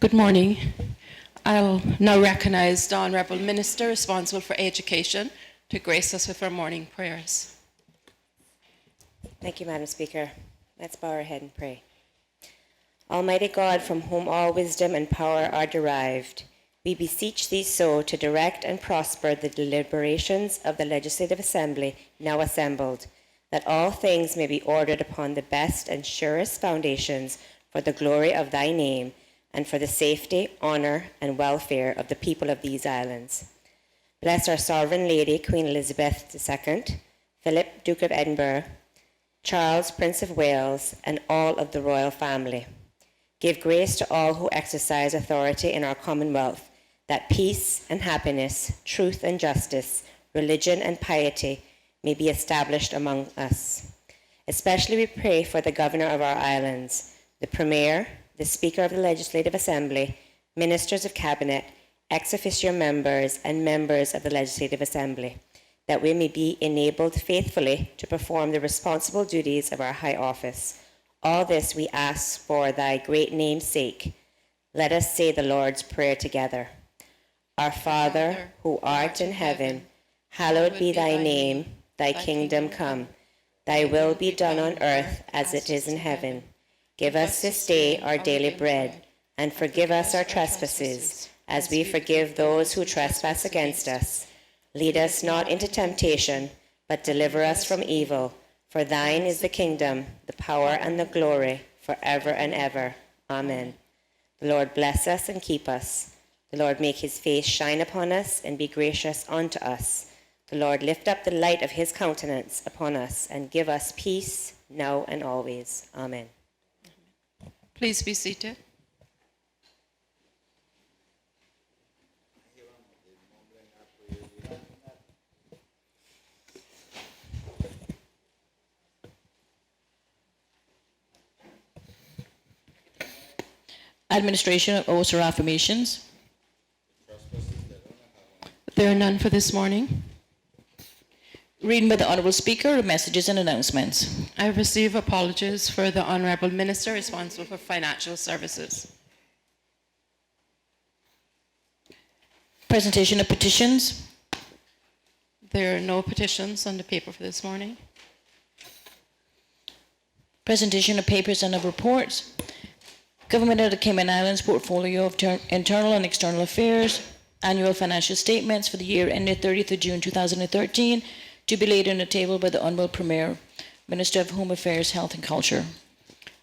Good morning. I'll now recognize the Honourable Minister responsible for education to grace us with our morning prayers. Thank you, Madam Speaker. Let's bow our head and pray. Almighty God, from whom all wisdom and power are derived, we beseech thee so to direct and prosper the deliberations of the Legislative Assembly now assembled, that all things may be ordered upon the best and surest foundations for the glory of thy name, and for the safety, honour, and welfare of the people of these islands. Bless our Sovereign Lady, Queen Elizabeth II, Philip, Duke of Edinburgh, Charles, Prince of Wales, and all of the royal family. Give grace to all who exercise authority in our Commonwealth, that peace and happiness, truth and justice, religion and piety may be established among us. Especially we pray for the Governor of our islands, the Premier, the Speaker of the Legislative Assembly, Ministers of Cabinet, ex officio members, and members of the Legislative Assembly, that we may be enabled faithfully to perform the responsible duties of our high office. All this we ask for thy great name's sake. Let us say the Lord's Prayer together. Our Father, who art in heaven, hallowed be thy name, thy kingdom come. Thy will be done on earth as it is in heaven. Give us this day our daily bread, and forgive us our trespasses, as we forgive those who trespass against us. Lead us not into temptation, but deliver us from evil. For thine is the kingdom, the power, and the glory, forever and ever. Amen. The Lord bless us and keep us. The Lord make his face shine upon us and be gracious unto us. The Lord lift up the light of his countenance upon us and give us peace now and always. Amen. Please be seated. Administration of oaths or affirmations. There are none for this morning. Reading by the Honourable Speaker of messages and announcements. I receive apologies for the Honourable Minister responsible for financial services. Presentation of petitions. There are no petitions on the paper for this morning. Presentation of papers and of reports. Government of the Cayman Islands Portfolio of Internal and External Affairs. Annual financial statements for the year ended 30th of June 2013 to be laid on the table by the Honourable Premier, Minister of Home Affairs, Health and Culture.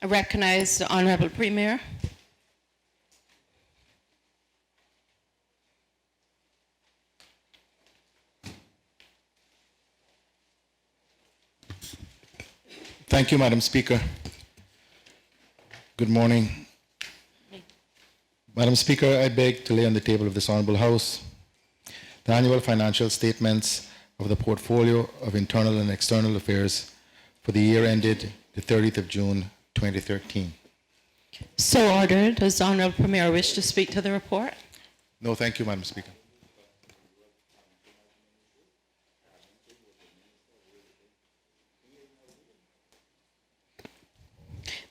I recognize the Honourable Premier. Thank you, Madam Speaker. Good morning. Madam Speaker, I beg to lay on the table of this Honourable House the annual financial statements of the Portfolio of Internal and External Affairs for the year ended the 30th of June 2013. So ordered. Does the Honourable Premier wish to speak to the report? No, thank you, Madam Speaker.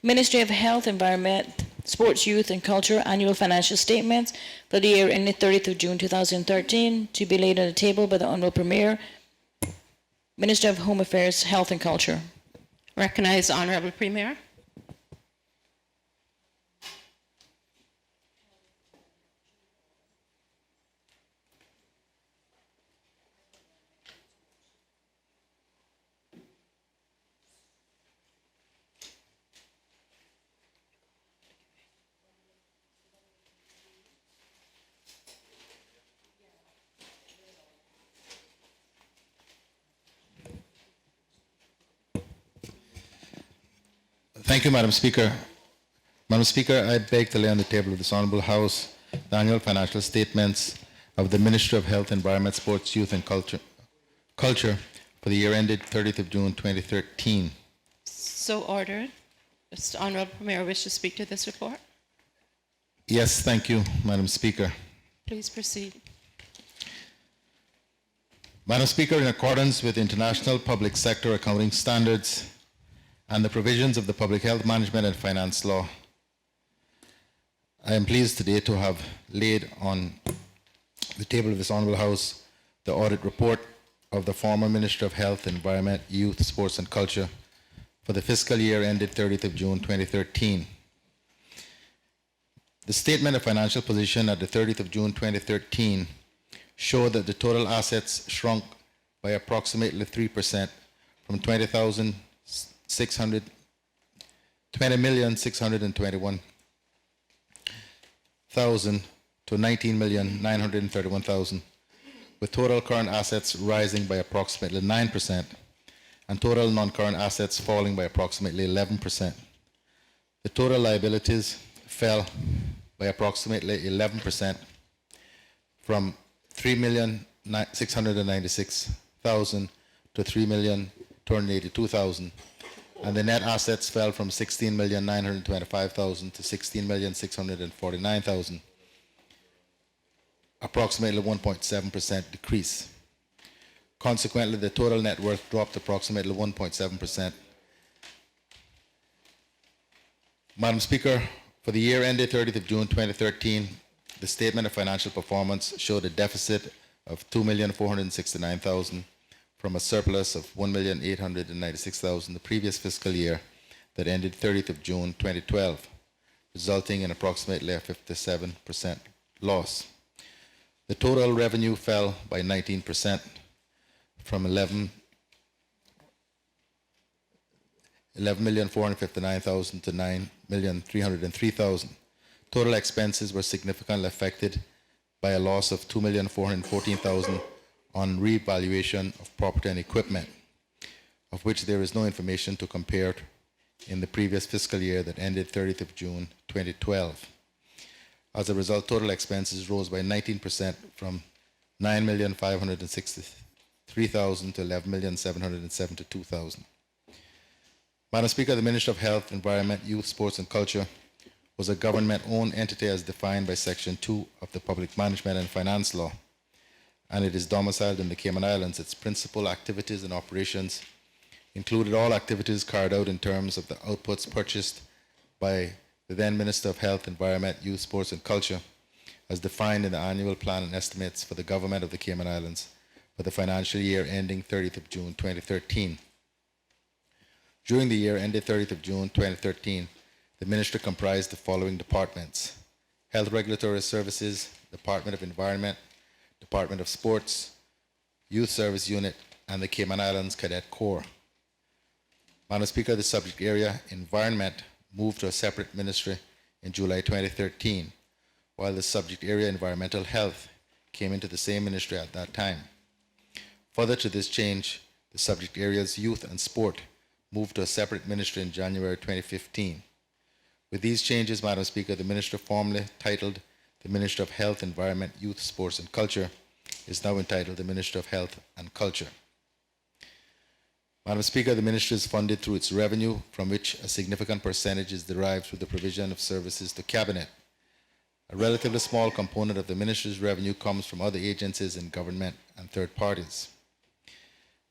Ministry of Health, Environment, Sports, Youth and Culture annual financial statements for the year ended 30th of June 2013 to be laid on the table by the Honourable Premier, Minister of Home Affairs, Health and Culture. Recognize the Honourable Premier. Thank you, Madam Speaker. Madam Speaker, I beg to lay on the table of this Honourable House the annual financial statements of the Ministry of Health, Environment, Sports, Youth and Culture for the year ended 30th of June 2013. So ordered. Does the Honourable Premier wish to speak to this report? Yes, thank you, Madam Speaker. Please proceed. Madam Speaker, in accordance with international public sector accounting standards and the provisions of the Public Health Management and Finance Law, I am pleased today to have laid on the table of this Honourable House the audit report of the former Minister of Health, Environment, Youth, Sports and Culture for the fiscal year ended 30th of June 2013. The statement of financial position at the 30th of June 2013 showed that the total assets shrunk by approximately 3% from 20,621,000 to 19,931,000, with total current assets rising by approximately 9% and total non-current assets falling by approximately 11%. The total liabilities fell by approximately 11% from 3,696,000 to 3,282,000, and the net assets fell from 16,925,000 to 16,649,000, approximately 1.7% decrease. Consequently, the total net worth dropped approximately 1.7%. Madam Speaker, for the year ended 30th of June 2013, the statement of financial performance showed a deficit of 2,469,000 from a surplus of 1,896,000 the previous fiscal year that ended 30th of June 2012, resulting in approximately a 57% loss. The total revenue fell by 19% from 11,459,000 to 9,303,000. Total expenses were significantly affected by a loss of 2,414,000 on revaluation of property and equipment, of which there is no information to compare in the previous fiscal year that ended 30th of June 2012. As a result, total expenses rose by 19% from 9,563,000 to 11,772,000. Madam Speaker, the Minister of Health, Environment, Youth, Sports and Culture was a government-owned entity as defined by Section 2 of the Public Management and Finance Law, and it is domiciled in the Cayman Islands. Its principal activities and operations included all activities carried out in terms of the outputs purchased by the then Minister of Health, Environment, Youth, Sports and Culture as defined in the annual plan and estimates for the government of the Cayman Islands for the financial year ending 30th of June 2013. During the year ended 30th of June 2013, the Minister comprised the following departments: Health Regulatory Services, Department of Environment, Department of Sports, Youth Service Unit, and the Cayman Islands Cadet Corps. Madam Speaker, the subject area, Environment, moved to a separate ministry in July 2013, while the subject area, Environmental Health, came into the same ministry at that time. Further to this change, the subject areas, Youth and Sport, moved to a separate ministry in January 2015. With these changes, Madam Speaker, the minister formerly titled the Minister of Health, Environment, Youth, Sports and Culture is now entitled the Minister of Health and Culture. Madam Speaker, the ministry is funded through its revenue, from which a significant percentage is derived through the provision of services to Cabinet. A relatively small component of the ministry's revenue comes from other agencies in government and third parties.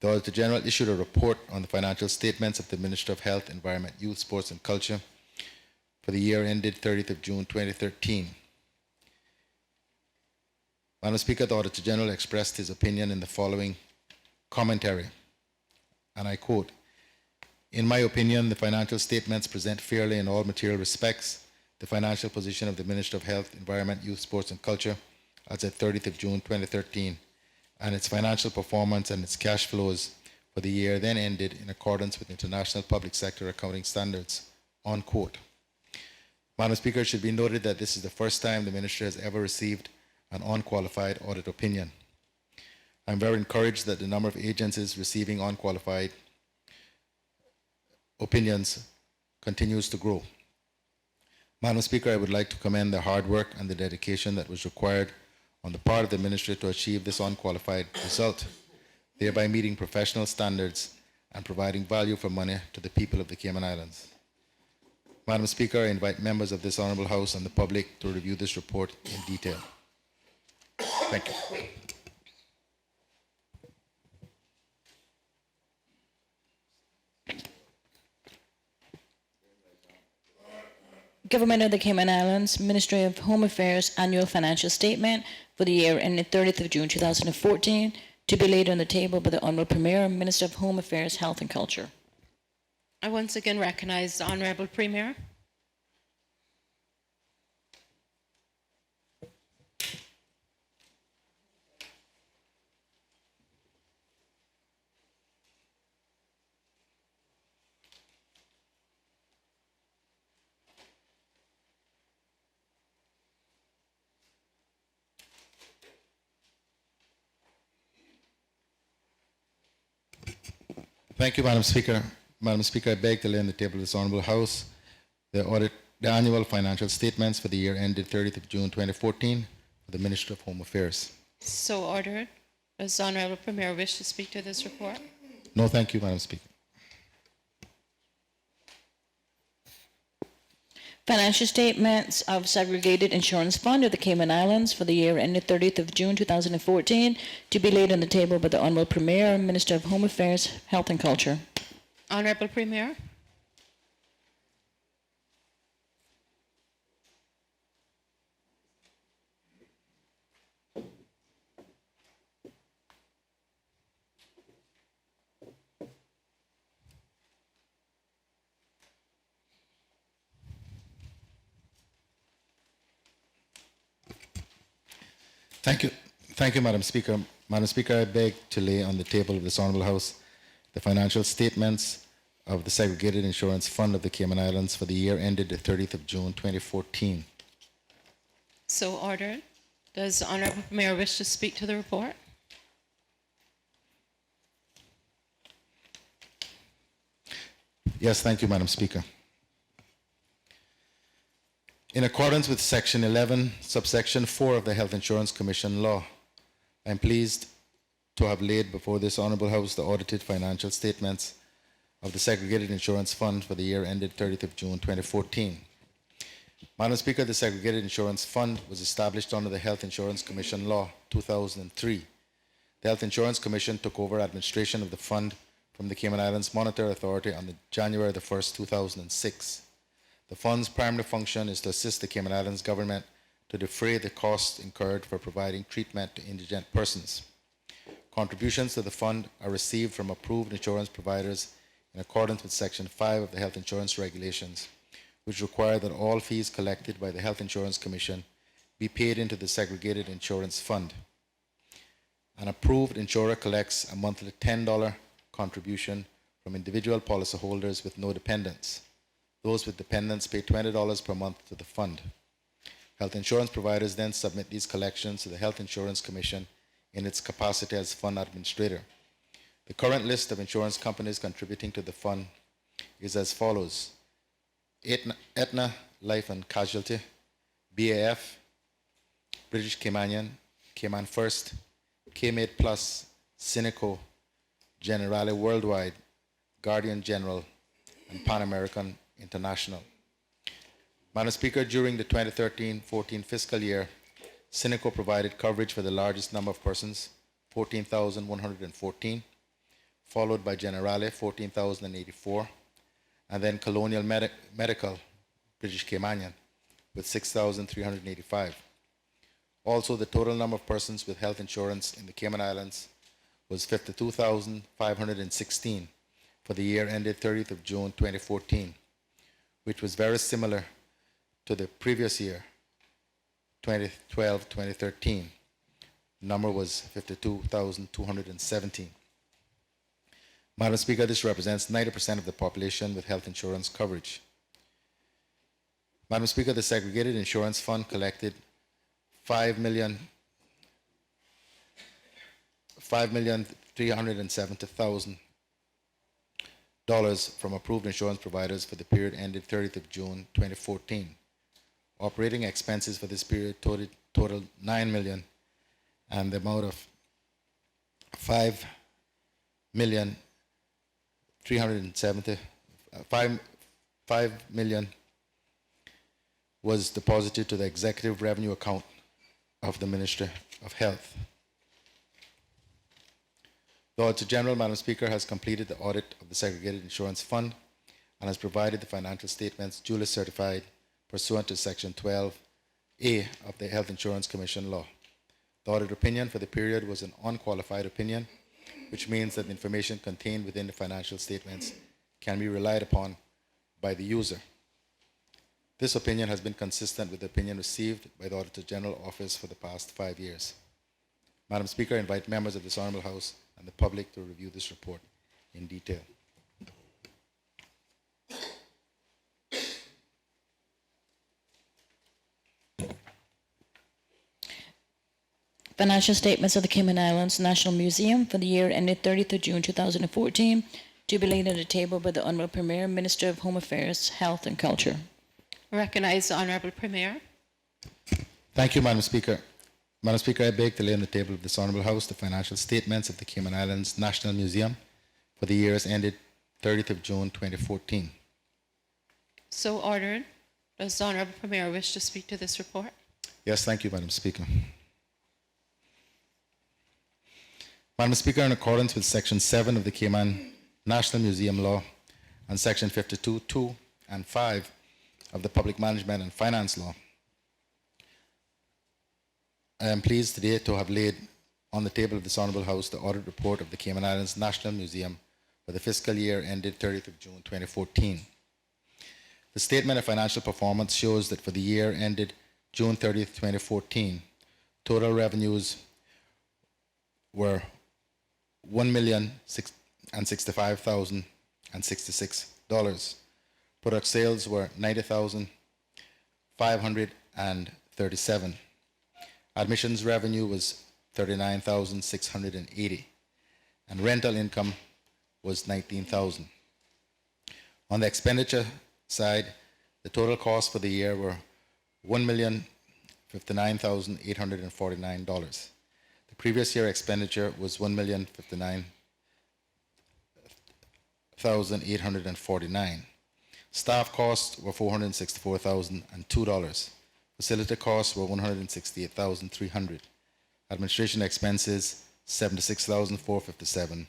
The Auditor General issued a report on the financial statements of the Minister of Health, Environment, Youth, Sports and Culture for the year ended 30th of June 2013. Madam Speaker, the Auditor General expressed his opinion in the following commentary, and I quote, "In my opinion, the financial statements present fairly in all material respects the financial position of the Minister of Health, Environment, Youth, Sports and Culture as at 30th of June 2013, and its financial performance and its cash flows for the year then ended in accordance with international public sector accounting standards," unquote. Madam Speaker, it should be noted that this is the first time the Minister has ever received an unqualified audit opinion. I'm very encouraged that the number of agencies receiving unqualified opinions continues to grow. Madam Speaker, I would like to commend the hard work and the dedication that was required on the part of the Ministry to achieve this unqualified result, thereby meeting professional standards and providing value for money to the people of the Cayman Islands. Madam Speaker, I invite members of this Honourable House and the public to review this report in detail. Thank you. Government of the Cayman Islands, Ministry of Home Affairs Annual Financial Statement for the year ended 30th of June 2014, to be laid on the table by the Honourable Premier, Minister of Home Affairs, Health and Culture. I once again recognize the Honourable Premier. Thank you, Madam Speaker. Madam Speaker, I beg to lay on the table of this Honourable House the annual financial statements for the year ended 30th of June 2014 for the Ministry of Home Affairs. So ordered. Does the Honourable Premier wish to speak to this report? No, thank you, Madam Speaker. Financial statements of Segregated Insurance Fund of the Cayman Islands for the year ended 30th of June 2014, to be laid on the table by the Honourable Premier, Minister of Home Affairs, Health and Culture. Honourable Premier. Thank you, Madam Speaker. Madam Speaker, I beg to lay on the table of this Honourable House the financial statements of the Segregated Insurance Fund of the Cayman Islands for the year ended the 30th of June 2014. So ordered. Does the Honourable Premier wish to speak to the report? Yes, thank you, Madam Speaker. In accordance with Section 11, subsection 4 of the Health Insurance Commission law, I am pleased to have laid before this Honourable House the audited financial statements of the Segregated Insurance Fund for the year ended 30th of June 2014. Madam Speaker, the Segregated Insurance Fund was established under the Health Insurance Commission Law 2003. The Health Insurance Commission took over administration of the fund from the Cayman Islands Monetary Authority on January the 1st, 2006. The fund's primary function is to assist the Cayman Islands government to defray the costs incurred for providing treatment to indigent persons. Contributions to the fund are received from approved insurance providers in accordance with Section 5 of the Health Insurance Regulations, which require that all fees collected by the Health Insurance Commission be paid into the Segregated Insurance Fund. An approved insurer collects a monthly $10 contribution from individual policyholders with no dependents. Those with dependents pay $20 per month to the fund. Health insurance providers then submit these collections to the Health Insurance Commission in its capacity as fund administrator. The current list of insurance companies contributing to the fund is as follows: Aetna Life and Casualty, BAF, British Caymanian, Cayman First, K-Made Plus, Cineco, Generali Worldwide, Guardian General, and Pan American International. Madam Speaker, during the 2013-14 fiscal year, Cineco provided coverage for the largest number of persons, 14,114, followed by Generali, 14,084, and then Colonial Medical, British Caymanian, with 6,385. Also, the total number of persons with health insurance in the Cayman Islands was 52,516 for the year ended 30th of June 2014, which was very similar to the previous year, 2012-2013. The number was 52,217. Madam Speaker, this represents 90% of the population with health insurance coverage. Madam Speaker, the Segregated Insurance Fund collected $5,370,000 from approved insurance providers for the period ended 30th of June 2014. Operating expenses for this period totaled $9 million, and the amount of $5 million was deposited to the executive revenue account of the Ministry of Health. The Auditor General, Madam Speaker, has completed the audit of the Segregated Insurance Fund and has provided the financial statements duly certified pursuant to Section 12A of the Health Insurance Commission law. The audit opinion for the period was an unqualified opinion, which means that the information contained within the financial statements can be relied upon by the user. This opinion has been consistent with the opinion received by the Auditor General Office for the past 5 years. Madam Speaker, I invite members of this Honourable House and the public to review this report in detail. Financial statements of the Cayman Islands National Museum for the year ended 30th of June 2014 to be laid on the table by the Honourable Premier, Minister of Home Affairs, Health and Culture. Recognize the Honourable Premier. Thank you, Madam Speaker. Madam Speaker, I beg to lay on the table of this Honourable House the financial statements of the Cayman Islands National Museum for the years ended 30th of June 2014. So ordered. Does the Honourable Premier wish to speak to this report? Yes, thank you, Madam Speaker. Madam Speaker, in accordance with Section 7 of the Cayman National Museum Law and Section 52(2) and 5 of the Public Management and Finance Law, I am pleased today to have laid on the table of this Honourable House the audit report of the Cayman Islands National Museum for the fiscal year ended 30th of June 2014. The statement of financial performance shows that for the year ended June 30th, 2014, total revenues were $1,065,066. Product sales were $90,537. Admissions revenue was $39,680, and rental income was $19,000. On the expenditure side, the total costs for the year were $1,059,849. The previous year expenditure was $1,059,849. Staff costs were $464,002. Facility costs were $168,300. Administration expenses $76,457.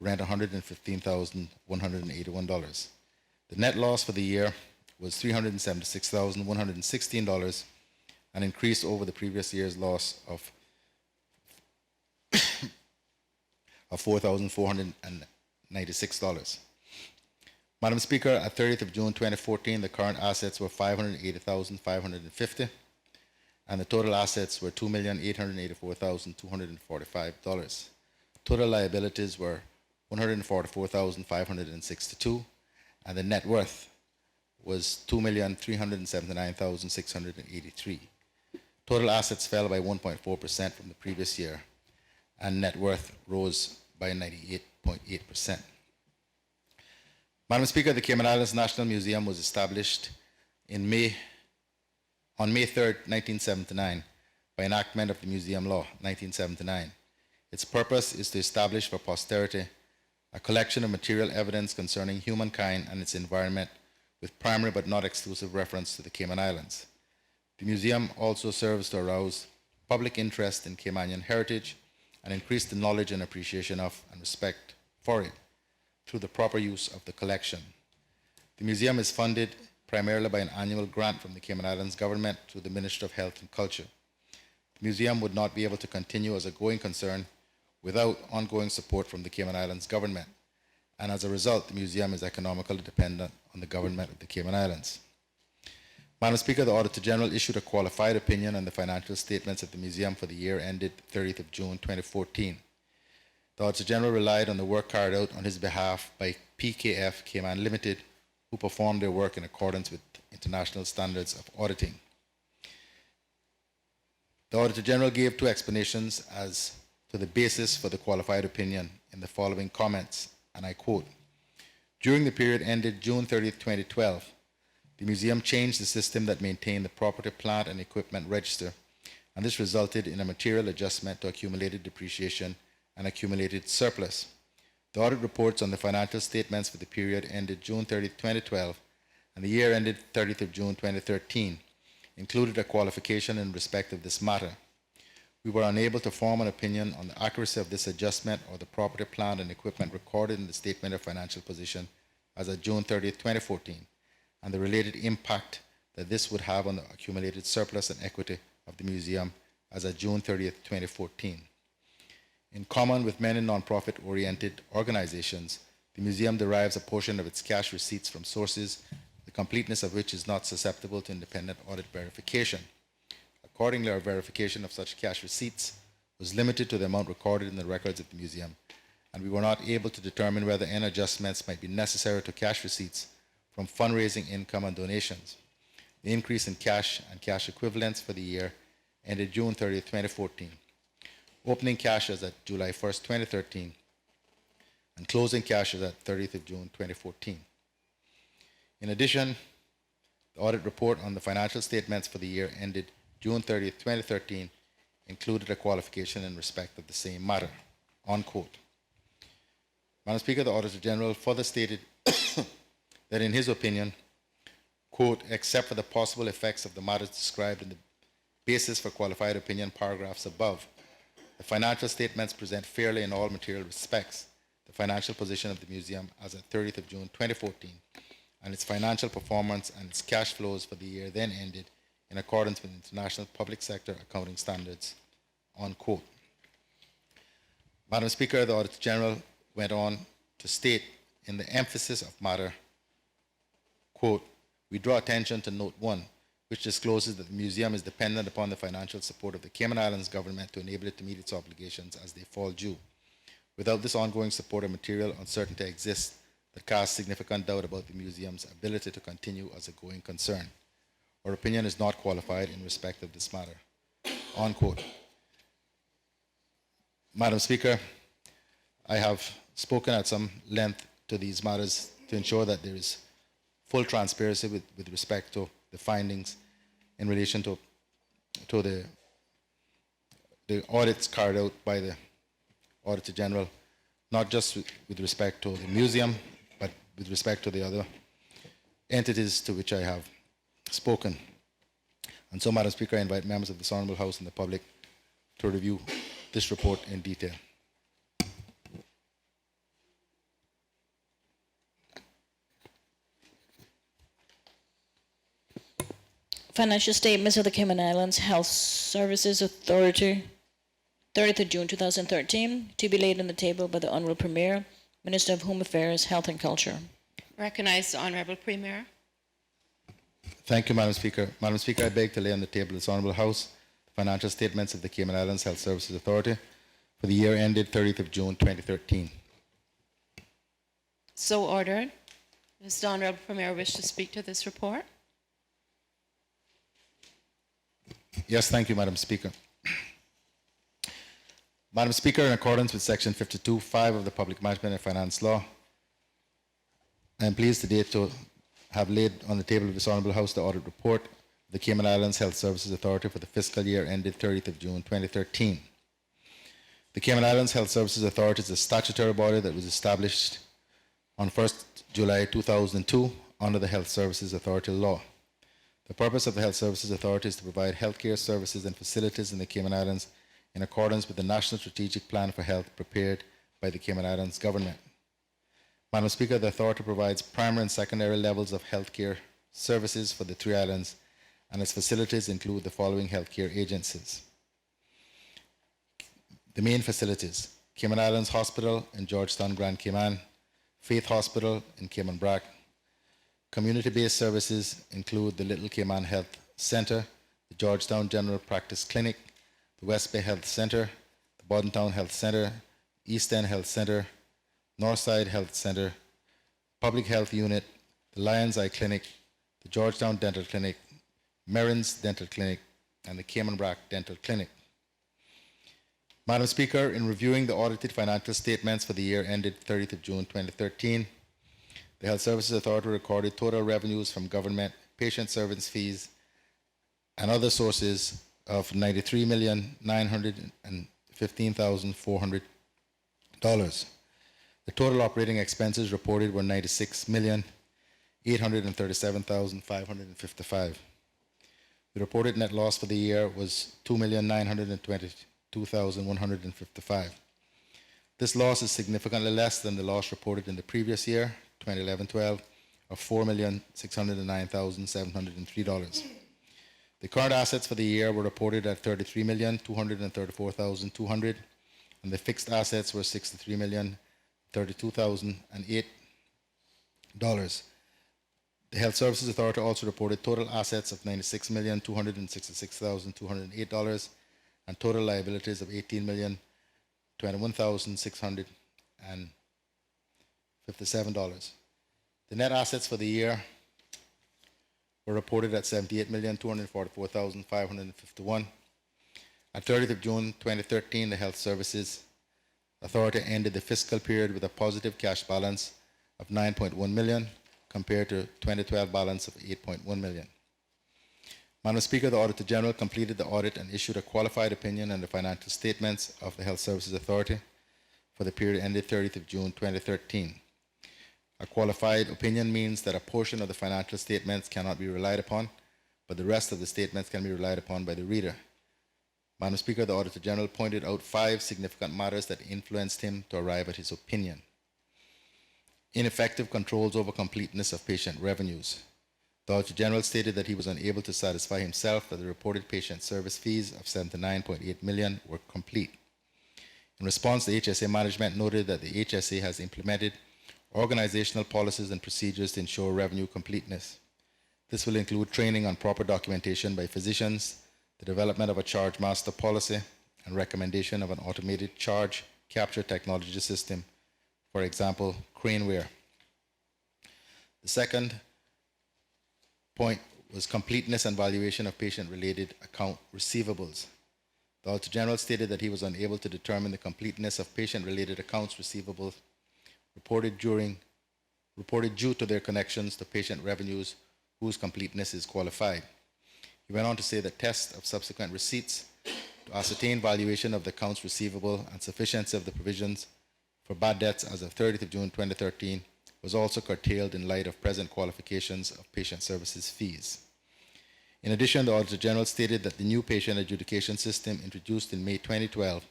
Rent $115,181. The net loss for the year was $376,116, an increase over the previous year's loss of $4,496. Madam Speaker, at 30th of June 2014, the current assets were $580,550, and the total assets were $2,884,245. Total liabilities were $144,562, and the net worth was $2,379,683. Total assets fell by 1.4% from the previous year, and net worth rose by 98.8%. Madam Speaker, the Cayman Islands National Museum was established on May 3rd, 1979, by enactment of the Museum Law, 1979. Its purpose is to establish for posterity a collection of material evidence concerning humankind and its environment, with primary but not exclusive reference to the Cayman Islands. The museum also serves to arouse public interest in Caymanian heritage and increase the knowledge and appreciation of and respect for it through the proper use of the collection. The museum is funded primarily by an annual grant from the Cayman Islands government through the Ministry of Health and Culture. The museum would not be able to continue as a going concern without ongoing support from the Cayman Islands government, and as a result, the museum is economically dependent on the government of the Cayman Islands. Madam Speaker, the Auditor General issued a qualified opinion on the financial statements of the museum for the year ended 30th of June 2014. The Auditor General relied on the work carried out on his behalf by PKF Cayman Limited, who performed their work in accordance with international standards of auditing. The Auditor General gave two explanations as to the basis for the qualified opinion in the following comments, and I quote, "During the period ended June 30th, 2012, the museum changed the system that maintained the property, plant, and equipment register, and this resulted in a material adjustment to accumulated depreciation and accumulated surplus. The audit reports on the financial statements for the period ended June 30th, 2012, and the year ended 30th of June 2013 included a qualification in respect of this matter. We were unable to form an opinion on the accuracy of this adjustment or the property, plant, and equipment recorded in the statement of financial position as of June 30th, 2014, and the related impact that this would have on the accumulated surplus and equity of the museum as of June 30th, 2014. In common with many nonprofit-oriented organizations, the museum derives a portion of its cash receipts from sources, the completeness of which is not susceptible to independent audit verification. Accordingly, our verification of such cash receipts was limited to the amount recorded in the records of the museum, and we were not able to determine whether any adjustments might be necessary to cash receipts from fundraising income and donations. The increase in cash and cash equivalents for the year ended June 30th, 2014. Opening cash as at July 1st, 2013, and closing cash as at 30th of June, 2014. In addition, the audit report on the financial statements for the year ended June 30th, 2013, included a qualification in respect of the same matter, unquote. Madam Speaker, the Auditor General further stated that in his opinion, quote, except for the possible effects of the matters described in the basis for qualified opinion paragraphs above, the financial statements present fairly in all material respects the financial position of the museum as of 30th of June 2014 and its financial performance and its cash flows for the year then ended in accordance with international public sector accounting standards, unquote. Madam Speaker, the Auditor General went on to state in the emphasis of matter, quote, we draw attention to note 1, which discloses that the museum is dependent upon the financial support of the Cayman Islands government to enable it to meet its obligations as they fall due. Without this ongoing support, a material uncertainty exists that casts significant doubt about the museum's ability to continue as a going concern. Our opinion is not qualified in respect of this matter, unquote. Madam Speaker, I have spoken at some length to these matters to ensure that there is full transparency with respect to the findings in relation to the audits carried out by the Auditor General, not just with respect to the museum, but with respect to the other entities to which I have spoken. And so, Madam Speaker, I invite members of this Honourable House and the public to review this report in detail. Financial statements of the Cayman Islands Health Services Authority, 30th of June 2013, to be laid on the table by the Honourable Premier, Minister of Home Affairs, Health and Culture. Recognise the Honourable Premier. Thank you, Madam Speaker. Madam Speaker, I beg to lay on the table of this Honourable House the financial statements of the Cayman Islands Health Services Authority for the year ended 30th of June 2013. So ordered. Does the Honourable Premier wish to speak to this report? Yes, thank you, Madam Speaker. Madam Speaker, in accordance with Section 52(5) of the Public Management and Finance Law, I am pleased today to have laid on the table of this Honourable House the audit report of the Cayman Islands Health Services Authority for the fiscal year ended 30th of June 2013. The Cayman Islands Health Services Authority is a statutory body that was established on 1st July 2002 under the Health Services Authority law. The purpose of the Health Services Authority is to provide healthcare services and facilities in the Cayman Islands in accordance with the National Strategic Plan for Health prepared by the Cayman Islands government. Madam Speaker, the authority provides primary and secondary levels of healthcare services for the three islands, and its facilities include the following healthcare agencies. The main facilities: Cayman Islands Hospital in Georgetown, Grand Cayman, Faith Hospital in Cayman Brac. Community-based services include the Little Cayman Health Center, the Georgetown General Practice Clinic, the West Bay Health Center, the Bordentown Health Center, East End Health Center, Northside Health Center, Public Health Unit, the Lions Eye Clinic, the Georgetown Dental Clinic, Merrin's Dental Clinic, and the Cayman Brac Dental Clinic. Madam Speaker, in reviewing the audited financial statements for the year ended 30th of June 2013, the Health Services Authority recorded total revenues from government, patient service fees, and other sources of $93,915,400. The total operating expenses reported were $96,837,555. The reported net loss for the year was $2,922,155. This loss is significantly less than the loss reported in the previous year, 2011-12, of $4,609,703. The current assets for the year were reported at $33,234,200, and the fixed assets were $63,032,008. The Health Services Authority also reported total assets of $96,266,208 and total liabilities of $18,021,657. The net assets for the year were reported at $78,244,551. At 30th of June 2013, the Health Services Authority ended the fiscal period with a positive cash balance of $9.1 million compared to 2012 balance of $8.1 million. Madam Speaker, the Auditor General completed the audit and issued a qualified opinion on the financial statements of the Health Services Authority for the period ended 30th of June 2013. A qualified opinion means that a portion of the financial statements cannot be relied upon, but the rest of the statements can be relied upon by the reader. Madam Speaker, the Auditor General pointed out 5 significant matters that influenced him to arrive at his opinion. Ineffective controls over completeness of patient revenues. The Auditor General stated that he was unable to satisfy himself that the reported patient service fees of $79.8 million were complete. In response, the HSA management noted that the HSA has implemented organizational policies and procedures to ensure revenue completeness. This will include training on proper documentation by physicians, the development of a charge master policy, and recommendation of an automated charge capture technology system, for example, Craneware. The second point was completeness and valuation of patient-related account receivables. The Auditor General stated that he was unable to determine the completeness of patient-related accounts receivables reported due to their connections to patient revenues whose completeness is qualified. He went on to say that tests of subsequent receipts to ascertain valuation of the accounts receivable and sufficiency of the provisions for bad debts as of 30th of June 2013 was also curtailed in light of present qualifications of patient services fees. In addition, the Auditor General stated that the new patient adjudication system introduced in May 2012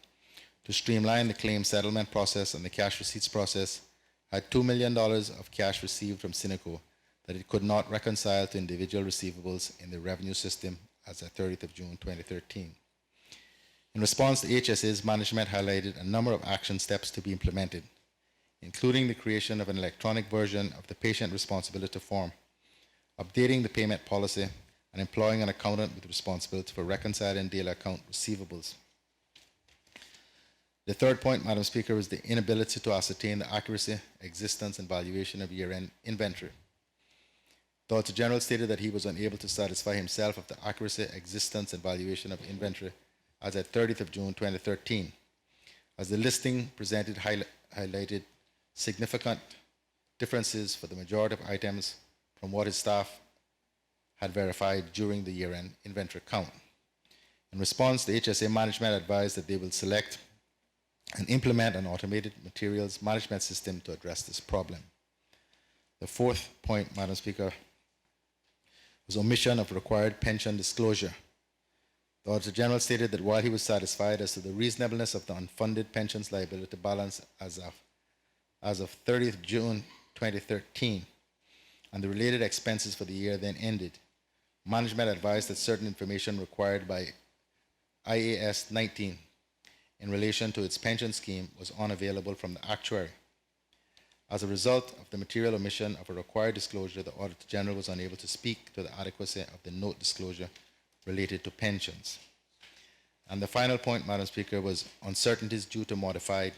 to streamline the claim settlement process and the cash receipts process had $2 million of cash received from Cineco that it could not reconcile to individual receivables in the revenue system as at 30th of June 2013. In response, the HSA's management highlighted a number of action steps to be implemented, including the creation of an electronic version of the patient responsibility form, updating the payment policy, and employing an accountant with responsibility for reconciling daily account receivables. The third point, Madam Speaker, was the inability to ascertain the accuracy, existence, and valuation of year-end inventory. The Auditor General stated that he was unable to satisfy himself of the accuracy, existence, and valuation of inventory as at 30th of June 2013, as the listing presented highlighted significant differences for the majority of items from what his staff had verified during the year-end inventory count. In response, the HSA management advised that they will select and implement an automated materials management system to address this problem. The fourth point, Madam Speaker, was omission of required pension disclosure. The Auditor General stated that while he was satisfied as to the reasonableness of the unfunded pensions liability balance as of 30th June 2013 and the related expenses for the year then ended, management advised that certain information required by IAS 19 in relation to its pension scheme was unavailable from the actuary. As a result of the material omission of a required disclosure, the Auditor General was unable to speak to the adequacy of the note disclosure related to pensions. And the final point, Madam Speaker, was uncertainties due to modified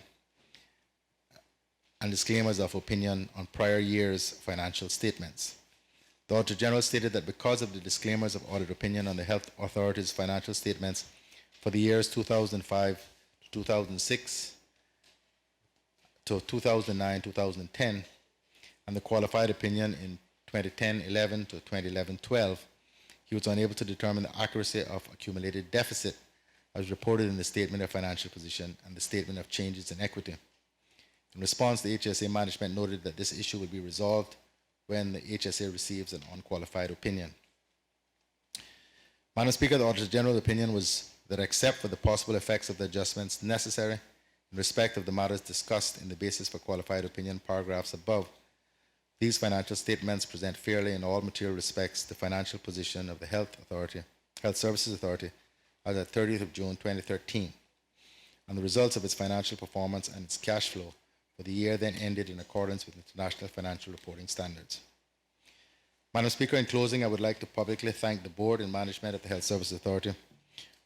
and disclaimers of opinion on prior year's financial statements. The Auditor General stated that because of the disclaimers of audit opinion on the Health Authority's financial statements for the years 2005 to 2006 to 2009, 2010, and the qualified opinion in 2010-11 to 2011-12, he was unable to determine the accuracy of accumulated deficit as reported in the Statement of Financial Position and the Statement of Changes in Equity. In response, the HSA management noted that this issue would be resolved when the HSA receives an unqualified opinion. Madam Speaker, the Auditor General's opinion was that except for the possible effects of the adjustments necessary in respect of the matters discussed in the basis for qualified opinion paragraphs above, These financial statements present fairly in all material respects the financial position of the Health Services Authority as at 30th of June 2013, and the results of its financial performance and its cash flow for the year then ended in accordance with international financial reporting standards. Madam Speaker, in closing, I would like to publicly thank the Board and management of the Health Services Authority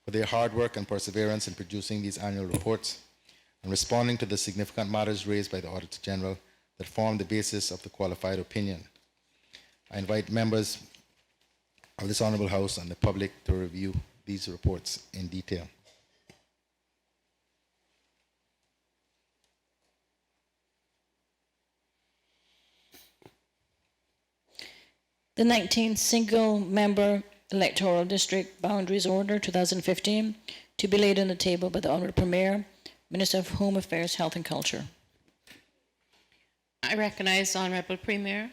for their hard work and perseverance in producing these annual reports and responding to the significant matters raised by the Auditor General that form the basis of the qualified opinion. I invite members of this Honourable House and the public to review these reports in detail. The 19th Single-Member Electoral District Boundaries Order 2015 to be laid on the table by the Honourable Premier, Minister of Home Affairs, Health and Culture. I recognize the Honourable Premier.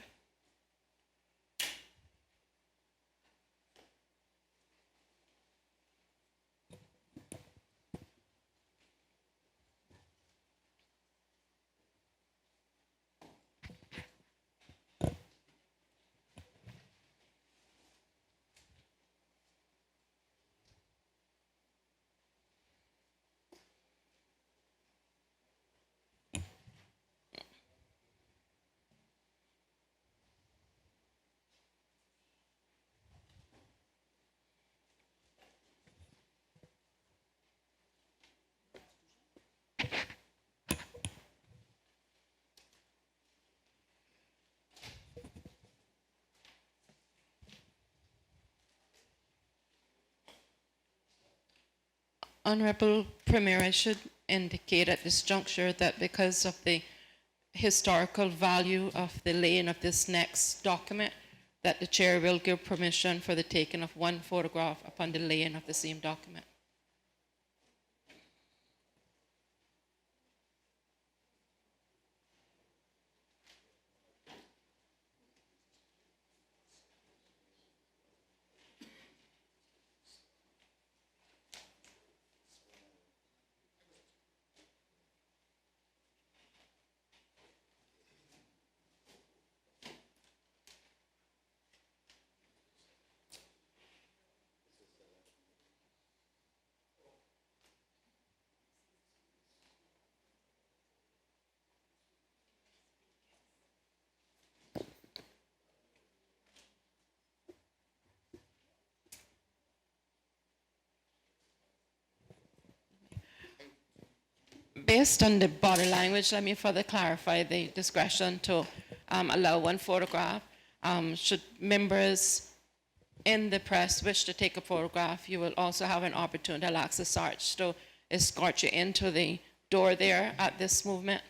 Honourable Premier, I should indicate at this juncture that because of the historical value of the laying of this next document, that the Chair will give permission for the taking of one photograph upon the laying of the same document. Based on the body language, let me further clarify the discretion to allow one photograph. Should members in the press wish to take a photograph, you will also have an opportunity to ask the Sarge to escort you into the door there at this movement.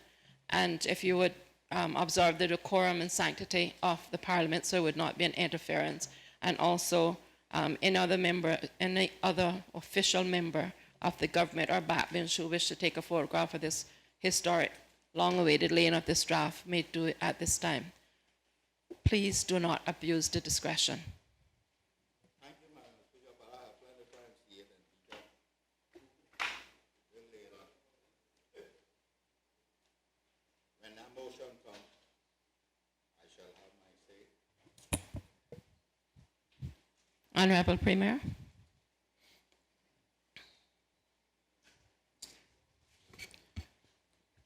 And if you would observe the decorum and sanctity of the Parliament, so it would not be an interference. And also, any other official member of the government or backbench who wish to take a photograph of this historic, long-awaited laying of this draft may do it at this time. Please do not abuse the discretion. Thank you, Madam Speaker, but I have plenty of time to see it and we'll lay it on. When that motion comes, I shall have my say. Honourable Premier.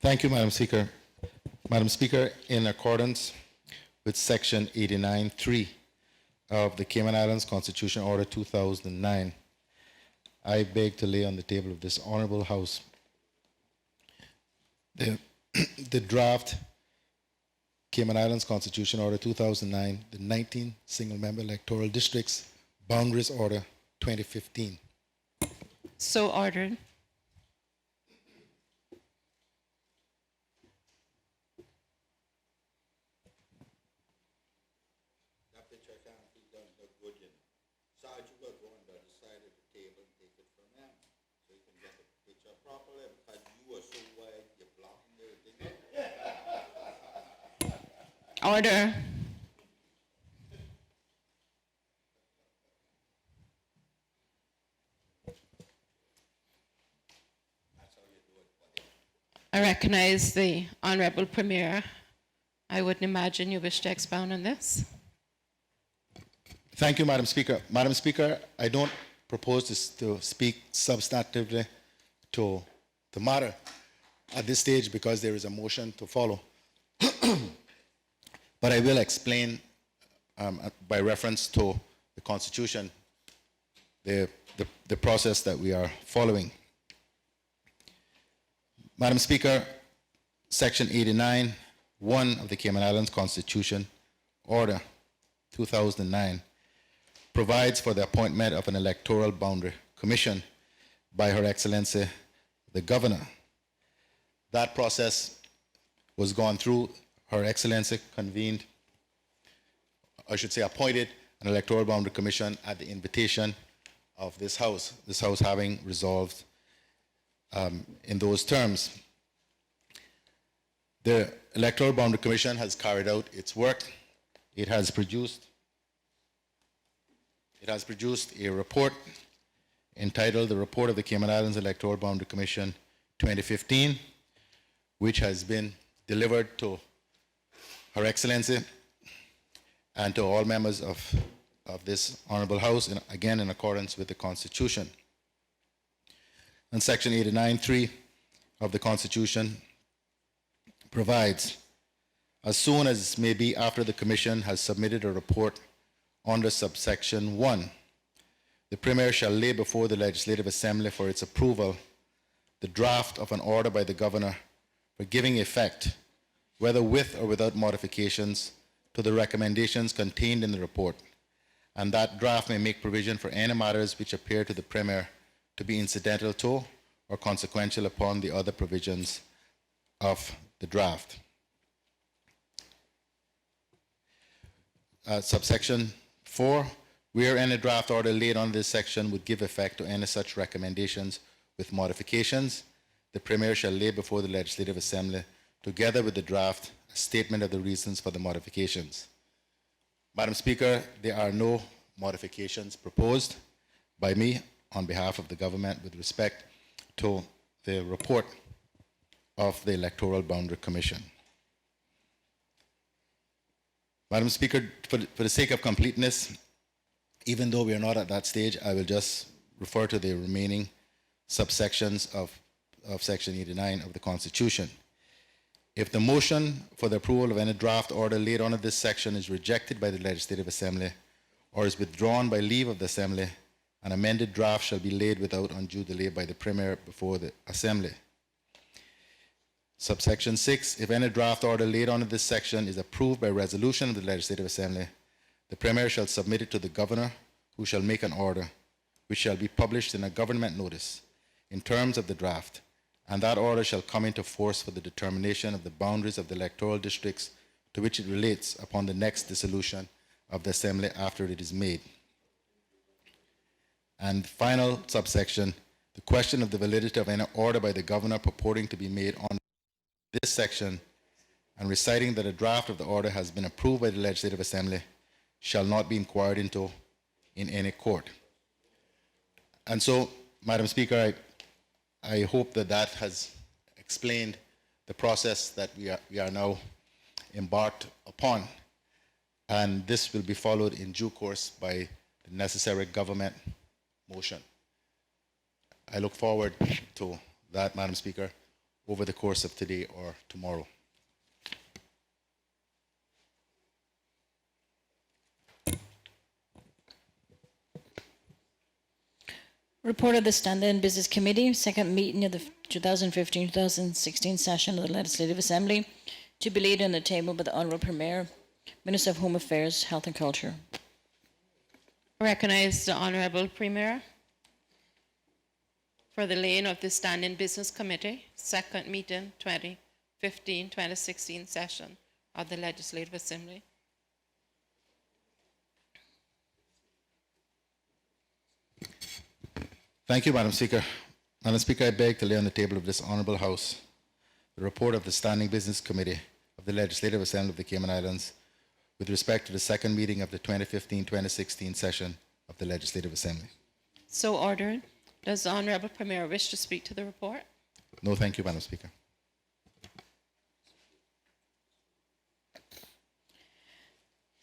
Thank you, Madam Speaker. Madam Speaker, in accordance with Section 89(3) of the Cayman Islands Constitution Order 2009, I beg to lay on the table of this Honourable House the draft Cayman Islands Constitution Order 2009, the 19 Single-Member Electoral Districts Boundaries Order 2015. So ordered. That picture can't be done no good, you know. Sarge, you will go on the other side of the table and take it from them, so you can get the picture properly, because you are so wide, you're blocking everything. Order. That's how you do it, buddy. I recognize the Honourable Premier I wouldn't imagine you wish to expound on this. Thank you, Madam Speaker. Madam Speaker, I don't propose to speak substantively to the matter at this stage because there is a motion to follow. But I will explain by reference to the Constitution the process that we are following. Madam Speaker, Section 89(1) of the Cayman Islands Constitution, Order 2009, provides for the appointment of an electoral boundary commission by Her Excellency the Governor. That process was gone through. Her Excellency convened, I should say appointed, an electoral boundary commission at the invitation of this House having resolved in those terms. The Electoral Boundary Commission has carried out its work. It has produced a report entitled The Report of the Cayman Islands Electoral Boundary Commission 2015, which has been delivered to Her Excellency and to all members of this Honorable House, again in accordance with the Constitution. And Section 89(3) of the Constitution provides, as soon as may be after the Commission has submitted a report under subsection 1, the Premier shall lay before the Legislative Assembly for its approval the draft of an order by the Governor for giving effect, whether with or without modifications, to the recommendations contained in the report, and that draft may make provision for any matters which appear to the Premier to be incidental to or consequential upon the other provisions of the draft. Subsection 4, where any draft order laid on this section would give effect to any such recommendations with modifications, the Premier shall lay before the Legislative Assembly, together with the draft, a statement of the reasons for the modifications. Madam Speaker, there are no modifications proposed by me on behalf of the government with respect to the report of the Electoral Boundary Commission. Madam Speaker, for the sake of completeness, even though we are not at that stage, I will just refer to the remaining subsections of Section 89 of the Constitution. If the motion for the approval of any draft order laid under this section is rejected by the Legislative Assembly or is withdrawn by leave of the Assembly, an amended draft shall be laid without undue delay by the Premier before the Assembly. Subsection 6, if any draft order laid under this section is approved by resolution of the Legislative Assembly, the Premier shall submit it to the Governor, who shall make an order, which shall be published in a government notice in terms of the draft, and that order shall come into force for the determination of the boundaries of the electoral districts to which it relates upon the next dissolution of the Assembly after it is made. And final subsection, the question of the validity of any order by the Governor purporting to be made on this section and reciting that a draft of the order has been approved by the Legislative Assembly shall not be inquired into in any court. And so, Madam Speaker, I hope that that has explained the process that we are now embarked upon. And this will be followed in due course by the necessary government motion. I look forward to that, Madam Speaker, over the course of today or tomorrow. Report of the Standing Business Committee, second meeting of the 2015-2016 session of the Legislative Assembly, to be laid on the table by the Honourable Premier, Minister of Home Affairs, Health and Culture. Recognize the Honourable Premier for the laying of the Standing Business Committee, second meeting 2015-2016 session of the Legislative Assembly. Thank you, Madam Speaker. Madam Speaker, I beg to lay on the table of this Honourable House the report of the Standing Business Committee of the Legislative Assembly of the Cayman Islands with respect to the second meeting of the 2015-2016 session of the Legislative Assembly. So ordered. Does the Honourable Premier wish to speak to the report? No, thank you, Madam Speaker.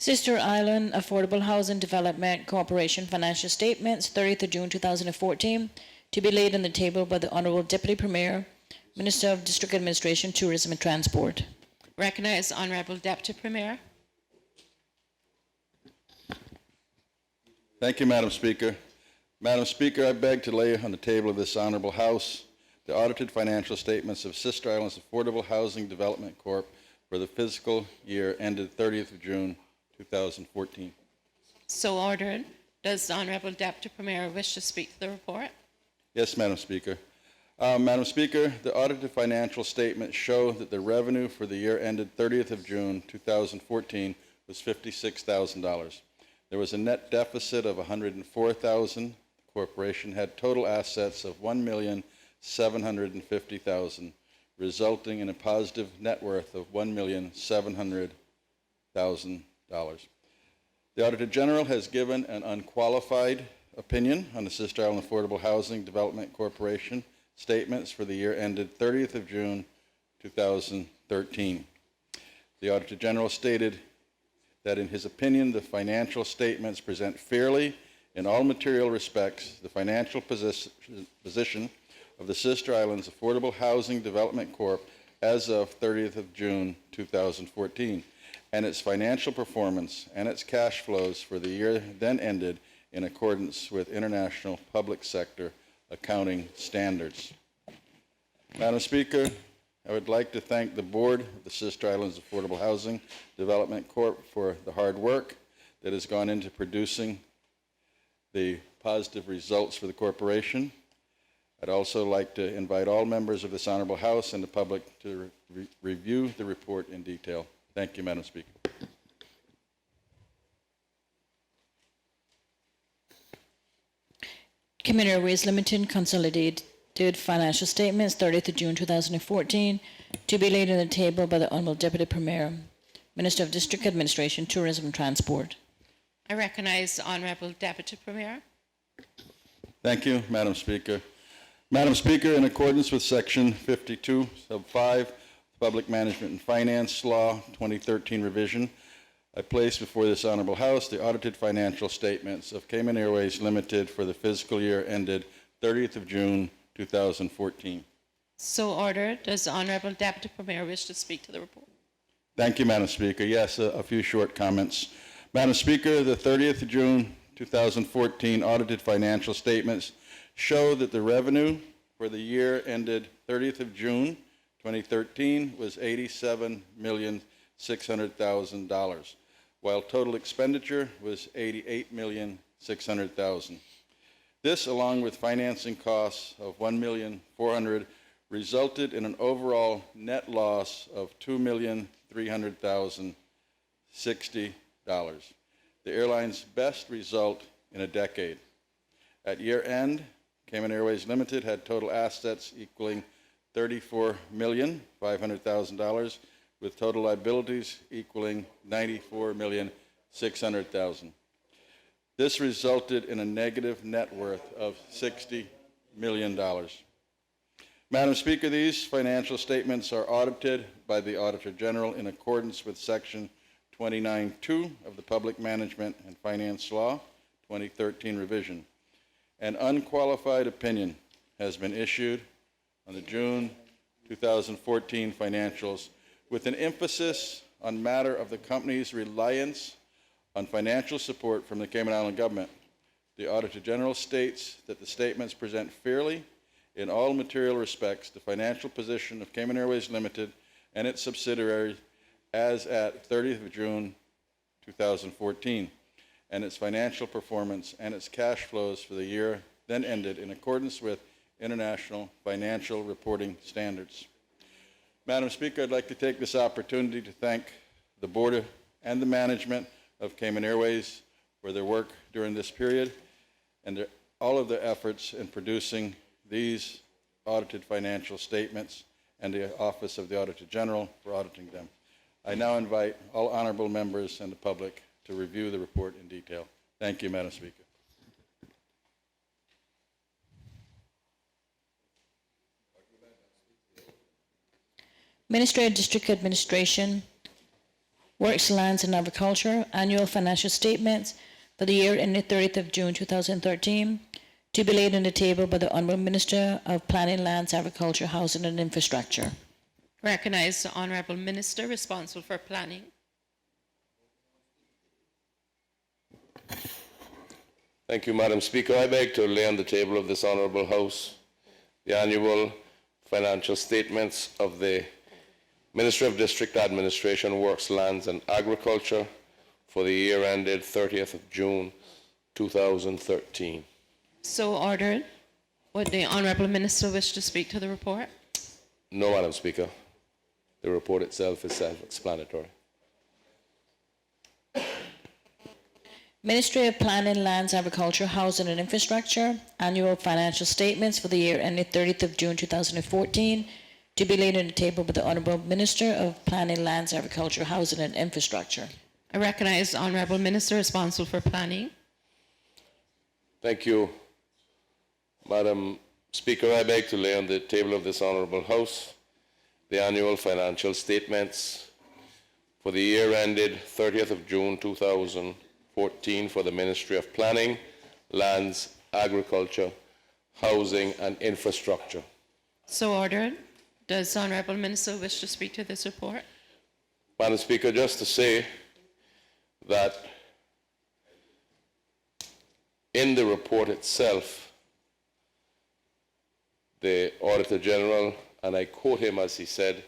Sister Island Affordable Housing Development Corporation financial statements, 30th of June 2014, to be laid on the table by the Honorable Deputy Premier, Minister of District Administration, Tourism and Transport. Recognize Honorable Deputy Premier. Thank you, Madam Speaker. Madam Speaker, I beg to lay on the table of this honorable House the audited financial statements of Sister Islands Affordable Housing Development Corp. For the fiscal year ended 30th of June 2014. So ordered. Does the Honorable Deputy Premier wish to speak to the report? Yes, Madam Speaker. Madam Speaker, the audited financial statements show that the revenue for the year ended 30th of June 2014 was $56,000. There was a net deficit of $104,000. The corporation had total assets of $1,750,000, resulting in a positive net worth of $1,700,000. The Auditor General has given an unqualified opinion on the Sister Island Affordable Housing Development Corporation statements for the year ended 30th of June 2013. The Auditor General stated that in his opinion, the financial statements present fairly in all material respects the financial position of the Sister Islands Affordable Housing Development Corp. As of 30th of June 2014, and its financial performance and its cash flows for the year then ended in accordance with international public sector accounting standards. Madam Speaker, I would like to thank the board of the Sister Islands Affordable Housing Development Corp. For the hard work that has gone into producing the positive results for the corporation. I'd also like to invite all members of this honorable House and the public to review the report in detail. Thank you, Madam Speaker. Cayman Airways Limited consolidated financial statements, 30th of June 2014, to be laid on the table by the Honorable Deputy Premier, Minister of District Administration, Tourism and Transport. I recognize the Honorable Deputy Premier. Thank you, Madam Speaker. Madam Speaker, in accordance with Section 52, Sub 5, Public Management and Finance Law 2013 revision, I place before this honorable House the audited financial statements of Cayman Airways Limited for the fiscal year ended 30th of June 2014. So ordered. Does the Honorable Deputy Premier wish to speak to the report? Thank you, Madam Speaker. Yes, a few short comments. Madam Speaker, the 30th of June 2014 audited financial statements show that the revenue for the year ended 30th of June 2013 was $87,600,000, while total expenditure was $88,600,000. This, along with financing costs of $1,400,000, resulted in an overall net loss of $2,300,060, the airline's best result in a decade. At year end, Cayman Airways Limited had total assets equaling $34,500,000, with total liabilities equaling $94,600,000. This resulted in a negative net worth of $60 million. Madam Speaker, these financial statements are audited by the Auditor General in accordance with Section 29(2) of the Public Management and Finance Law 2013 revision. An unqualified opinion has been issued on the June 2014 financials with an emphasis on matter of the company's reliance on financial support from the Cayman Island government. The Auditor General states that the statements present fairly in all material respects the financial position of Cayman Airways Limited and its subsidiaries as at 30th of June 2014, and its financial performance and its cash flows for the year then ended in accordance with international financial reporting standards. Madam Speaker, I'd like to take this opportunity to thank the board and the management of Cayman Airways for their work during this period and all of their efforts in producing these audited financial statements, and the Office of the Auditor General for auditing them. I now invite all honorable members and the public to review the report in detail. Thank you, Madam Speaker. Ministry of District Administration Works, Lands and Agriculture Annual Financial Statements for the year ended 30th of June 2013, to be laid on the table by the Honourable Minister of Planning, Lands, Agriculture, Housing and Infrastructure. Recognize the Honourable Minister responsible for planning. Thank you, Madam Speaker. I beg to lay on the table of this Honourable House the annual financial statements of the Ministry of District Administration, Works, Lands and Agriculture for the year ended 30th of June 2013. So ordered. Would the Honourable Minister wish to speak to the report? No, Madam Speaker. The report itself is self-explanatory. Ministry of Planning, Lands, Agriculture, Housing and Infrastructure Annual Financial Statements for the year ended 30th of June 2014, to be laid on the table by the Honourable Minister of Planning, Lands, Agriculture, Housing and Infrastructure. I recognize the Honourable Minister responsible for planning. Thank you, Madam Speaker. I beg to lay on the table of this Honourable House the annual financial statements for the year ended 30th of June 2014 for the Ministry of Planning, Lands, Agriculture, Housing and Infrastructure. So ordered. Does the Honourable Minister wish to speak to this report? Madam Speaker, just to say that in the report itself, the Auditor General, and I quote him as he said,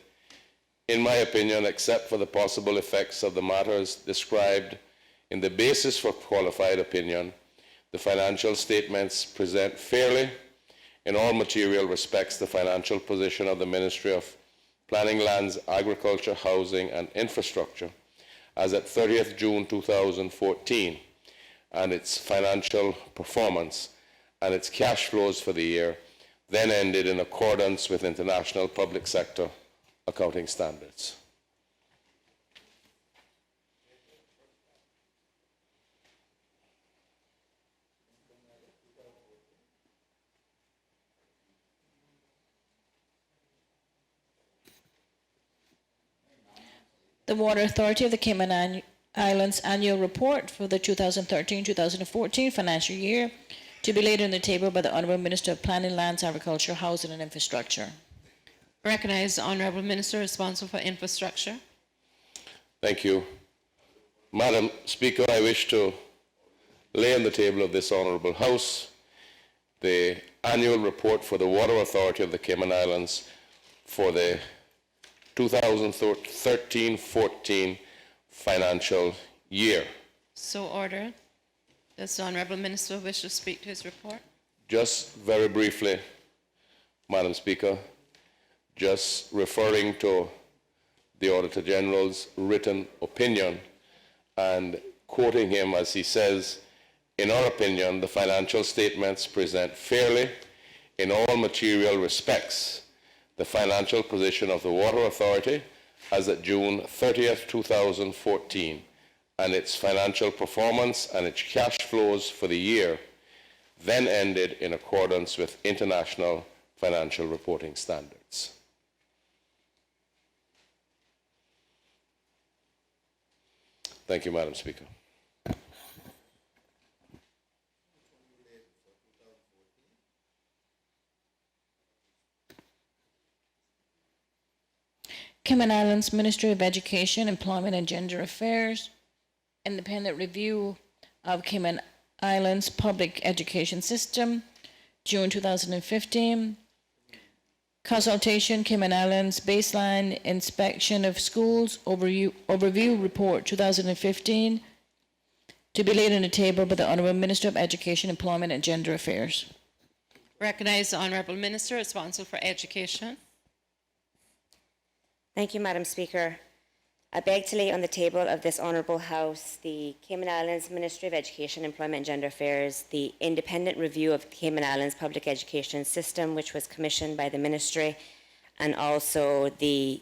"In my opinion, except for the possible effects of the matters described in the basis for qualified opinion, the financial statements present fairly, in all material respects, the financial position of the Ministry of Planning, Lands, Agriculture, Housing and Infrastructure as at 30th June 2014, and its financial performance and its cash flows for the year then ended in accordance with international public sector accounting standards." The Water Authority of the Cayman Islands Annual Report for the 2013-2014 financial year, to be laid on the table by the Honourable Minister of Planning, Lands, Agriculture, Housing and Infrastructure. Recognize the Honourable Minister responsible for infrastructure. Thank you. Madam Speaker, I wish to lay on the table of this Honourable House the annual report for the Water Authority of the Cayman Islands for the 2013-14 financial year. So ordered. Does the Honourable Minister wish to speak to his report? Just very briefly, Madam Speaker, just referring to the Auditor General's written opinion and quoting him as he says, "In our opinion, the financial statements present fairly, in all material respects, the financial position of the Water Authority as at June 30th, 2014, and its financial performance and its cash flows for the year then ended in accordance with international financial reporting standards." Thank you, Madam Speaker. Cayman Islands Ministry of Education, Employment and Gender Affairs, Independent Review of Cayman Islands Public Education System, June 2015. Consultation, Cayman Islands Baseline Inspection of Schools, Overview Report 2015, to be laid on the table by the Honourable Minister of Education, Employment and Gender Affairs. Recognize the Honourable Minister responsible for education. Thank you, Madam Speaker. I beg to lay on the table of this Honourable House the Cayman Islands Ministry of Education, Employment and Gender Affairs, the independent review of the Cayman Islands Public Education System, which was commissioned by the Ministry, and also the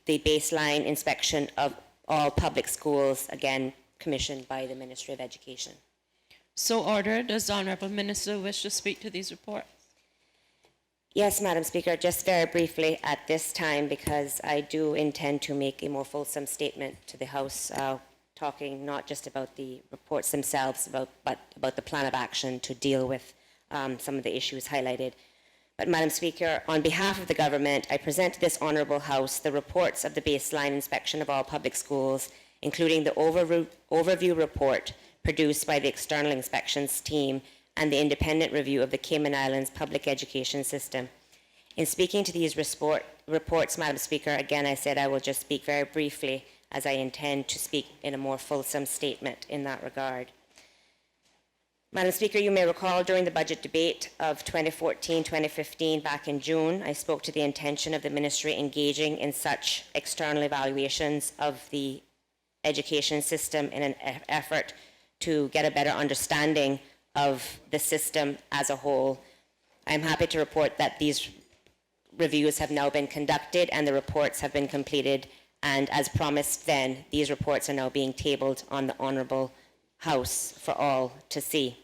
baseline inspection of all public schools, again commissioned by the Ministry of Education. So ordered. Does the Honourable Minister wish to speak to these reports? Yes, Madam Speaker, just very briefly at this time, because I do intend to make a more fulsome statement to the House, talking not just about the reports themselves, but about the plan of action to deal with some of the issues highlighted. But Madam Speaker, on behalf of the government, I present to this honourable House the reports of the baseline inspection of all public schools, including the overview report produced by the external inspections team and the independent review of the Cayman Islands public education system. In speaking to these reports, Madam Speaker, again I said I will just speak very briefly, as I intend to speak in a more fulsome statement in that regard. Madam Speaker, you may recall during the budget debate of 2014-2015 back in June, I spoke to the intention of the Ministry engaging in such external evaluations of the education system in an effort to get a better understanding of the system as a whole. I'm happy to report that these reviews have now been conducted and the reports have been completed, and as promised then, these reports are now being tabled on the Honourable House for all to see.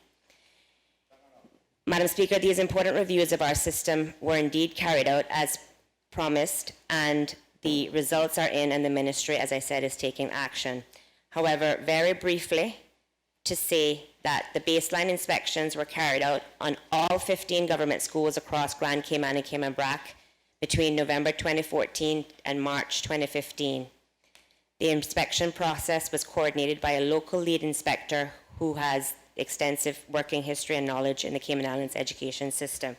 Madam Speaker, these important reviews of our system were indeed carried out as promised, and the results are in, and the Ministry, as I said, is taking action. However, very briefly, to say that the baseline inspections were carried out on all 15 government schools across Grand Cayman and Cayman Brac between November 2014 and March 2015. The inspection process was coordinated by a local lead inspector who has extensive working history and knowledge in the Cayman Islands education system.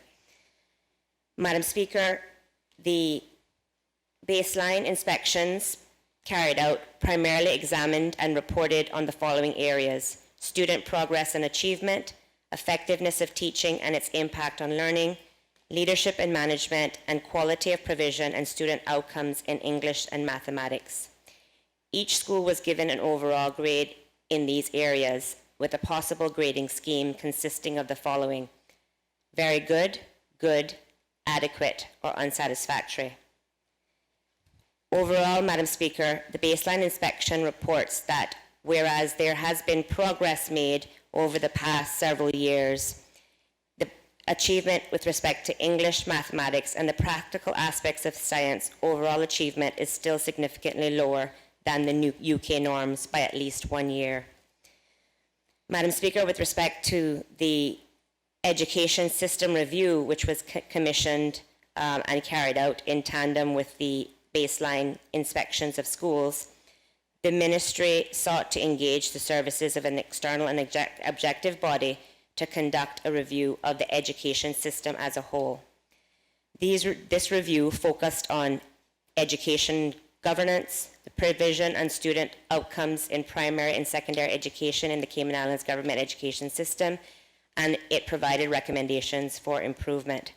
Madam Speaker, the baseline inspections carried out primarily examined and reported on the following areas: student progress and achievement, effectiveness of teaching and its impact on learning, leadership and management, and quality of provision and student outcomes in English and mathematics. Each school was given an overall grade in these areas, with a possible grading scheme consisting of the following: very good, good, adequate, or unsatisfactory. Overall, Madam Speaker, the baseline inspection reports that whereas there has been progress made over the past several years, the achievement with respect to English, mathematics, and the practical aspects of science, overall achievement is still significantly lower than the new UK norms by at least 1 year. Madam Speaker, with respect to the education system review, which was commissioned and carried out in tandem with the baseline inspections of schools, the Ministry sought to engage the services of an external and objective body to conduct a review of the education system as a whole. This review focused on education governance, the provision and student outcomes in primary and secondary education in the Cayman Islands government education system, and it provided recommendations for improvement.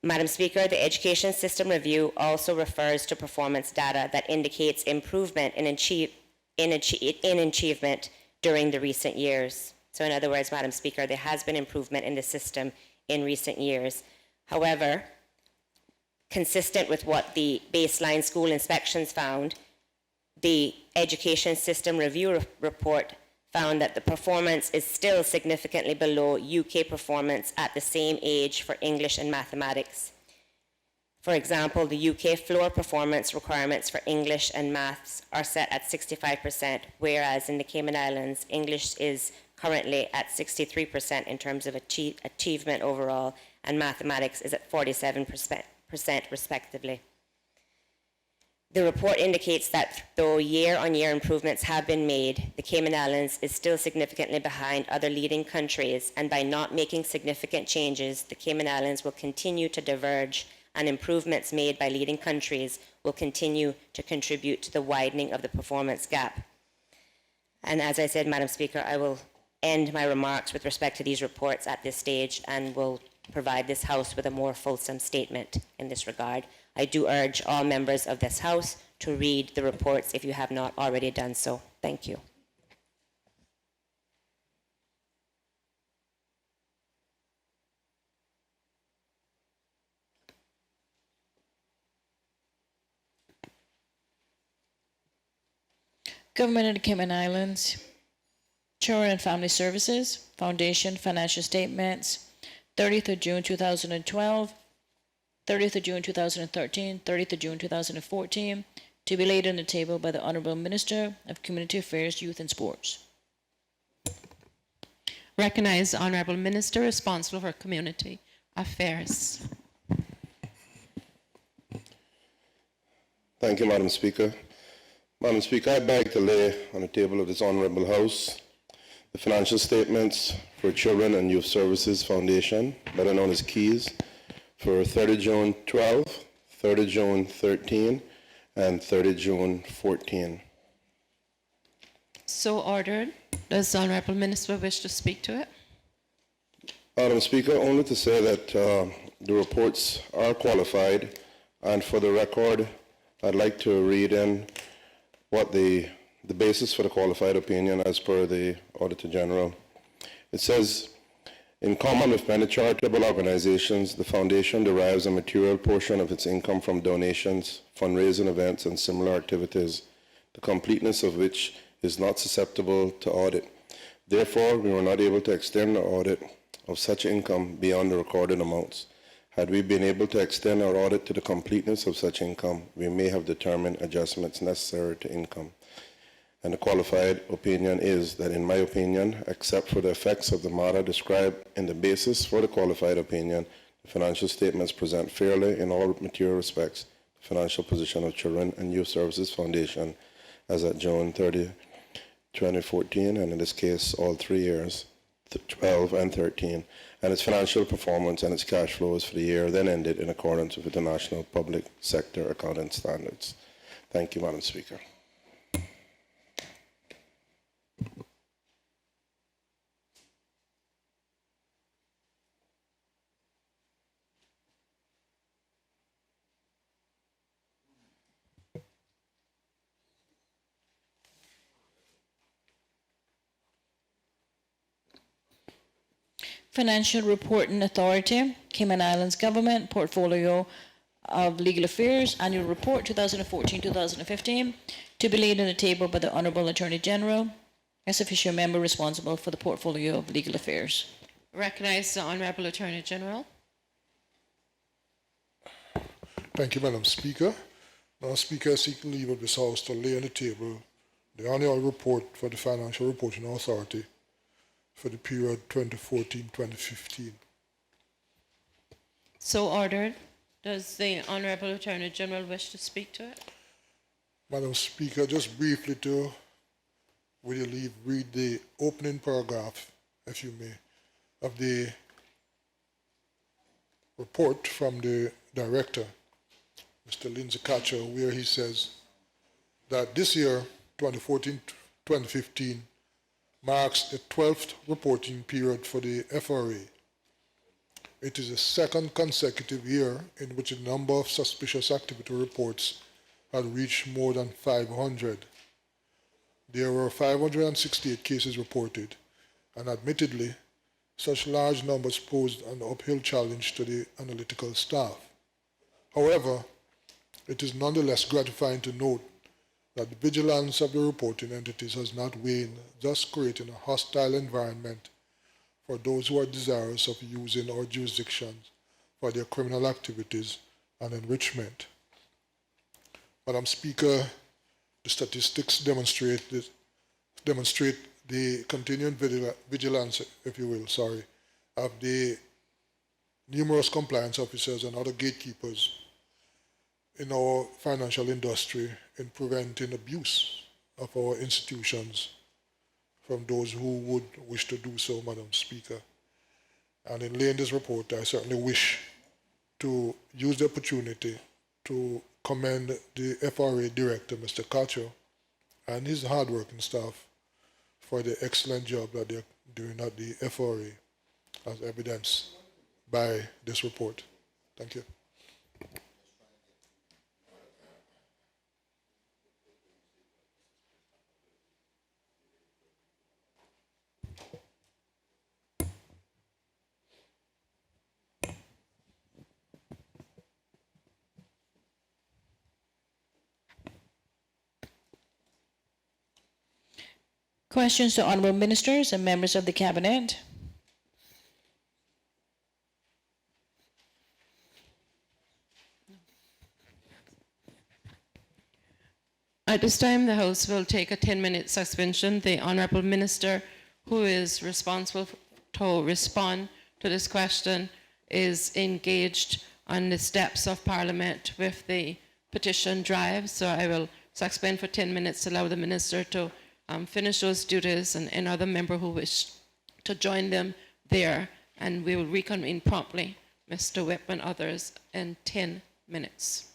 Madam Speaker, the Education System Review also refers to performance data that indicates improvement in achievement during the recent years. So in other words, Madam Speaker, there has been improvement in the system in recent years. However, consistent with what the baseline school inspections found, the Education System Review report found that the performance is still significantly below UK performance at the same age for English and mathematics. For example, the UK floor performance requirements for English and maths are set at 65%, whereas in the Cayman Islands, English is currently at 63% in terms of achievement overall, and mathematics is at 47% respectively. The report indicates that though year-on-year improvements have been made, the Cayman Islands is still significantly behind other leading countries, and by not making significant changes, the Cayman Islands will continue to diverge, and improvements made by leading countries will continue to contribute to the widening of the performance gap. And as I said, Madam Speaker, I will end my remarks with respect to these reports at this stage and will provide this House with a more fulsome statement in this regard. I do urge all members of this House to read the reports if you have not already done so. Thank you. Government of the Cayman Islands, Children and Family Services, Foundation, Financial Statements, 30th of June 2012, 30th of June 2013, 30th of June 2014, to be laid on the table by the Honourable Minister of Community Affairs, Youth and Sports. Recognize the Honourable Minister responsible for Community Affairs. Thank you, Madam Speaker. Madam Speaker, I beg to lay on the table of this Honourable House the financial statements for Children and Youth Services Foundation, better known as KEYS, for 30 June 12, 30 June 13, and 30 June 14. So ordered. Does the Honourable Minister wish to speak to it? Madam Speaker, only to say that the reports are qualified, and for the record, I'd like to read in what the basis for the qualified opinion as per the Auditor General. It says, in common with many charitable organizations, the Foundation derives a material portion of its income from donations, fundraising events, and similar activities, the completeness of which is not susceptible to audit. Therefore, we were not able to extend the audit of such income beyond the recorded amounts. Had we been able to extend our audit to the completeness of such income, we may have determined adjustments necessary to income. And the qualified opinion is that, in my opinion, except for the effects of the matter described in the basis for the qualified opinion, the financial statements present fairly in all material respects the financial position of Children and Youth Services Foundation as at June 30, 2014, and in this case, all 3 years, 12 and 13, and its financial performance and its cash flows for the year then ended in accordance with international public sector accounting standards. Thank you, Madam Speaker. Financial Reporting Authority, Cayman Islands Government, Portfolio of Legal Affairs, Annual Report 2014-2015, to be laid on the table by the Honourable Attorney General as official member responsible for the Portfolio of Legal Affairs. Recognize the Honourable Attorney General. Thank you, Madam Speaker. Madam Speaker, I seek leave of this House to lay on the table the annual report for the Financial Reporting Authority for the period 2014-2015. So ordered. Does the Honourable Attorney General wish to speak to it? Madam Speaker, just briefly to, will you leave, read the opening paragraph, if you may, of the report from the Director, Mr. Lindsay Catcher, where he says that this year, 2014-2015, marks the 12th reporting period for the FRA. It is the second consecutive year in which the number of suspicious activity reports had reached more than 500. There were 568 cases reported, and admittedly, such large numbers posed an uphill challenge to the analytical staff. However, it is nonetheless gratifying to note that the vigilance of the reporting entities has not waned, thus creating a hostile environment for those who are desirous of using our jurisdictions for their criminal activities and enrichment. Madam Speaker, the statistics demonstrate the continuing vigilance, if you will, of the numerous compliance officers and other gatekeepers in our financial industry in preventing abuse of our institutions from those who would wish to do so, Madam Speaker. And in laying this report, I certainly wish to use the opportunity to commend the FRA Director, Mr. Cacho, and his hard-working staff for the excellent job that they're doing at the FRA, as evidenced by this report. Thank you. Questions to Honourable Ministers and members of the Cabinet? At this time, the House will take a 10-minute suspension. The Honourable Minister, who is responsible to respond to this question, is engaged on the steps of Parliament with the petition drive. So I will suspend for 10 minutes to allow the Minister to finish those duties and any other member who wish to join them there. And we will reconvene promptly, Mr. Whip and others, in 10 minutes.